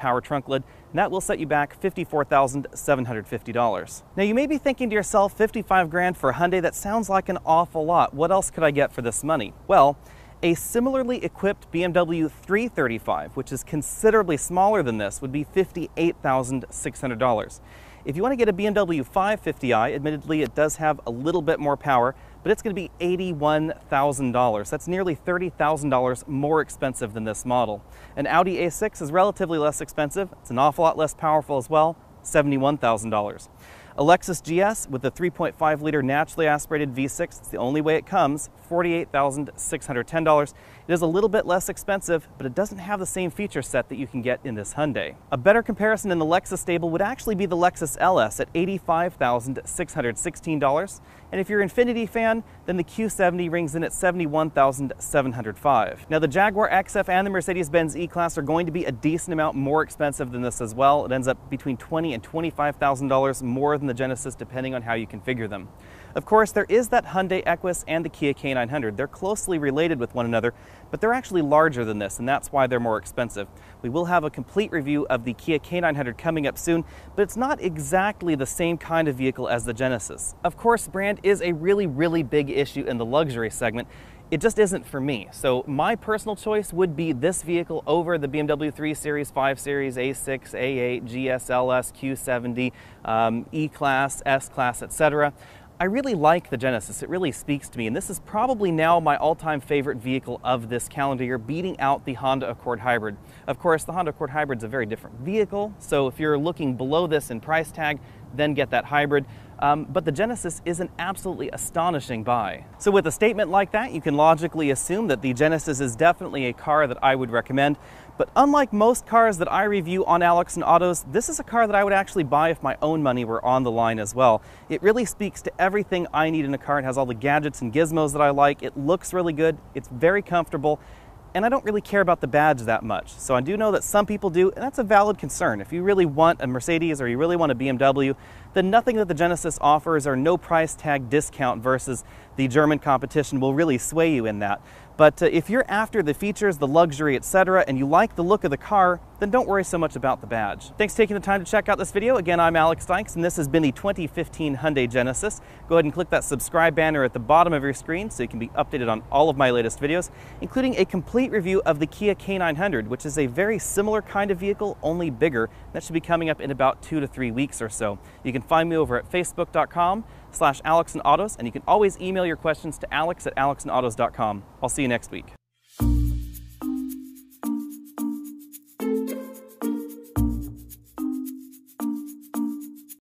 power trunk lid, and that will set you back $54,750. Now you may be thinking to yourself, 55 grand for a Hyundai, that sounds like an awful lot. What else could I get for this money? Well, a similarly equipped BMW 335, which is considerably smaller than this, would be $58,600. If you want to get a BMW 550i, admittedly it does have a little bit more power, but it's going to be $81,000. That's nearly $30,000 more expensive than this model. An Audi A6 is relatively less expensive. It's an awful lot less powerful as well, $71,000. A Lexus GS with a 3.5-liter naturally aspirated V6, it's the only way it comes, $48,610. It is a little bit less expensive, but it doesn't have the same feature set that you can get in this Hyundai. A better comparison in the Lexus stable would actually be the Lexus LS at $85,616. And if you're an Infiniti fan, then the Q70 rings in at $71,705. Now the Jaguar XF and the Mercedes-Benz E-Class are going to be a decent amount more expensive than this as well. It ends up between $20,000 and $25,000 more than the Genesis, depending on how you configure them. Of course, there is that Hyundai Equus and the Kia K900. They're closely related with one another, but they're actually larger than this, and that's why they're more expensive. We will have a complete review of the Kia K900 coming up soon, but it's not exactly the same kind of vehicle as the Genesis. Of course, brand is a really big issue in the luxury segment. It just isn't for me. So my personal choice would be this vehicle over the BMW 3 Series, 5 Series, A6, A8, GS, LS, Q70, E-Class, S-Class, etc. I really like the Genesis. It really speaks to me, and this is probably now my all-time favorite vehicle of this calendar year, beating out the Honda Accord Hybrid. Of course, the Honda Accord Hybrid is a very different vehicle, so if you're looking below this in price tag, then get that hybrid. But the Genesis is an absolutely astonishing buy. So with a statement like that, you can logically assume that the Genesis is definitely a car that I would recommend. But unlike most cars that I review on Alex and Autos, this is a car that I would actually buy if my own money were on the line as well. It really speaks to everything I need in a car. It has all the gadgets and gizmos that I like. It looks really good. It's very comfortable. And I don't really care about the badge that much. So I do know that some people do, and that's a valid concern. If you really want a Mercedes or you really want a BMW, then nothing that the Genesis offers or no price tag discount versus the German competition will really sway you in that. But if you're after the features, the luxury, etc., and you like the look of the car, then don't worry so much about the badge. Thanks for taking the time to check out this video. Again, I'm Alex Dykes, and this has been the 2015 Hyundai Genesis. Go ahead and click that subscribe banner at the bottom of your screen so you can be updated on all of my latest videos, including a complete review of the Kia K900, which is a very similar kind of vehicle, only bigger. That should be coming up in about 2 to 3 weeks or so. You can find me over at facebook.com/AlexandAutos, and you can always email your questions to alex@alexandautos.com. I'll see you next week.